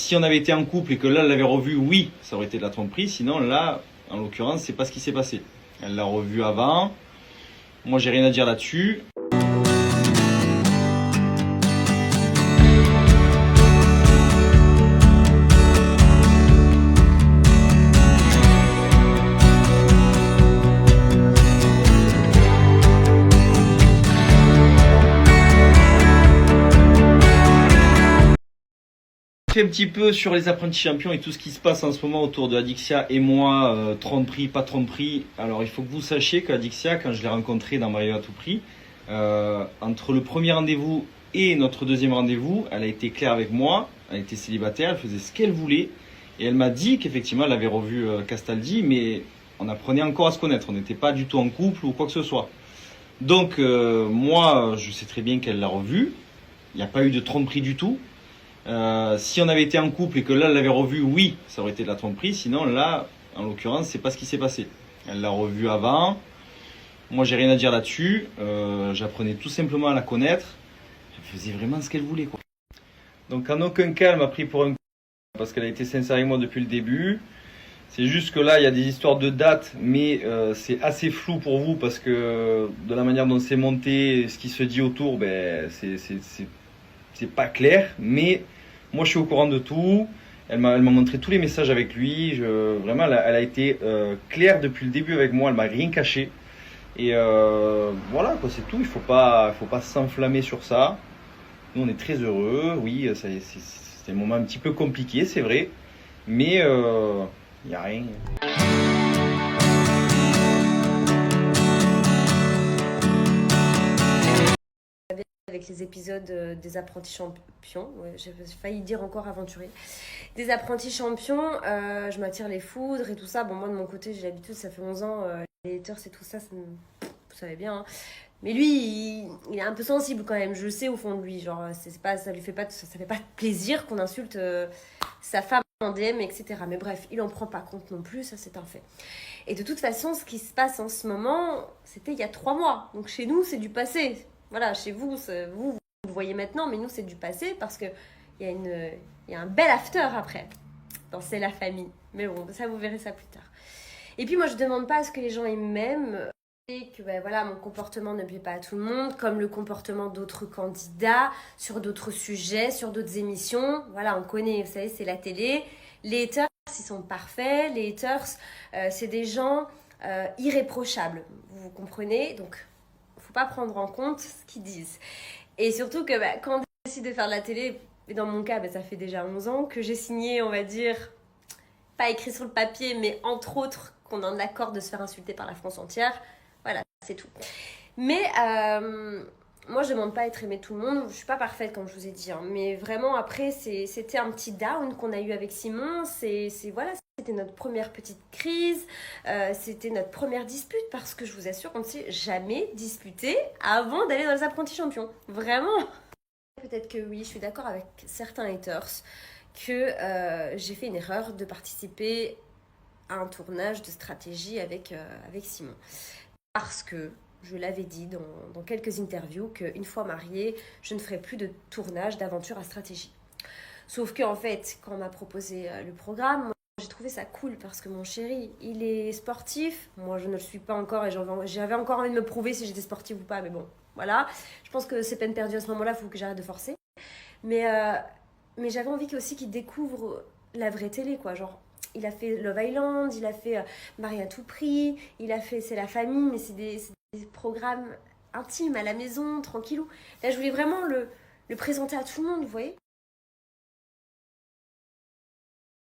si on avait été en couple et que là, elle l'avait revu, oui, ça aurait été de la tromperie. Sinon, là, en l'occurrence, c'est pas ce qui s'est passé. Elle l'a revu avant. Moi, j'ai rien à dire là-dessus. Un petit peu sur les apprentis champions et tout ce qui se passe en ce moment autour de Adixia et moi, tromperie, pas tromperie. Alors il faut que vous sachiez qu'Adixia, quand je l'ai rencontrée dans Mario à tout prix, entre le premier rendez-vous et notre deuxième rendez-vous, elle a été claire avec moi, elle était célibataire, elle faisait ce qu'elle voulait et elle m'a dit qu'effectivement elle avait revu Castaldi, mais on apprenait encore à se connaître, on n'était pas du tout en couple ou quoi que ce soit. Donc moi, je sais très bien qu'elle l'a revu, il n'y a pas eu de tromperie du tout. Si on avait été en couple et que là, elle l'avait revu, oui, ça aurait été de la tromperie. Sinon, là, en l'occurrence, c'est pas ce qui s'est passé. Elle l'a revu avant. Moi, j'ai rien à dire là-dessus. J'apprenais tout simplement à la connaître. Elle faisait vraiment ce qu'elle voulait, quoi. Donc, en aucun cas, elle m'a pris pour un parce qu'elle a été sincère avec moi depuis le début. C'est juste que là, il y a des histoires de dates, mais c'est assez flou pour vous parce que de la manière dont c'est monté, ce qui se dit autour, ben, c'est pas clair. Mais moi, je suis au courant de tout. Elle m'a montré tous les messages avec lui. Vraiment, elle a été claire depuis le début avec moi. Elle m'a rien caché. Et voilà, quoi, c'est tout. Il faut pas s'enflammer sur ça. Nous, on est très heureux. Oui, c'est un moment un petit peu compliqué, c'est vrai. Mais il n'y a rien. Avec les épisodes des apprentis champions, ouais, j'ai failli dire encore aventuriers, des apprentis champions, je m'attire les foudres et tout ça. Bon, moi de mon côté, j'ai l'habitude, ça fait 11 ans, les haters et tout ça, vous savez bien. Hein. Mais lui, il est un peu sensible quand même, je le sais au fond de lui. Genre, c'est pas, ça fait pas de plaisir qu'on insulte sa femme en DM, etc. Mais bref, il en prend pas compte non plus, ça c'est un fait. Et de toute façon, ce qui se passe en ce moment, c'était il y a 3 mois. Donc chez nous, c'est du passé. Voilà, chez vous, vous le voyez maintenant, mais nous, c'est du passé parce qu'il y a un bel after après. Dans C'est la famille. Mais bon, ça, vous verrez ça plus tard. Et puis, moi, je demande pas à ce que les gens ils m'aiment. Et que ben, voilà, mon comportement ne plaît pas à tout le monde, comme le comportement d'autres candidats, sur d'autres sujets, sur d'autres émissions. Voilà, on connaît, vous savez, c'est la télé. Les haters, ils sont parfaits. Les haters, c'est des gens irréprochables. Vous comprenez ? Donc, faut pas prendre en compte ce qu'ils disent. Et surtout que quand on décide de faire de la télé, et dans mon cas, ça fait déjà 11 ans que j'ai signé, on va dire, pas écrit sur le papier, mais entre autres, qu'on en accord de se faire insulter par la France entière. Voilà, c'est tout. Mais moi, je demande pas à être aimée de tout le monde. Je suis pas parfaite, comme je vous ai dit. Hein. Mais vraiment, après, c'était un petit down qu'on a eu avec Simon. Voilà, c'était notre première petite crise. C'était notre première dispute. Parce que je vous assure qu'on ne s'est jamais disputé avant d'aller dans les apprentis champions. Vraiment. Peut-être que oui, je suis d'accord avec certains haters que j'ai fait une erreur de participer à un tournage de stratégie avec Simon. Parce que je l'avais dit dans quelques interviews qu'une fois mariée, je ne ferai plus de tournage d'aventure à stratégie. Sauf qu'en fait, quand on m'a proposé le programme, moi, j'ai trouvé ça cool parce que mon chéri, il est sportif. Moi, je ne le suis pas encore et j'avais encore envie de me prouver si j'étais sportive ou pas. Mais bon, voilà. Je pense que c'est peine perdue à ce moment-là, il faut que j'arrête de forcer. Mais j'avais envie aussi qu'il découvre la vraie télé, quoi. Genre, il a fait Love Island, il a fait Marie à tout prix, il a fait C'est la famille, mais c'est des programmes intimes, à la maison, tranquillou. Là, je voulais vraiment le présenter à tout le monde, vous voyez.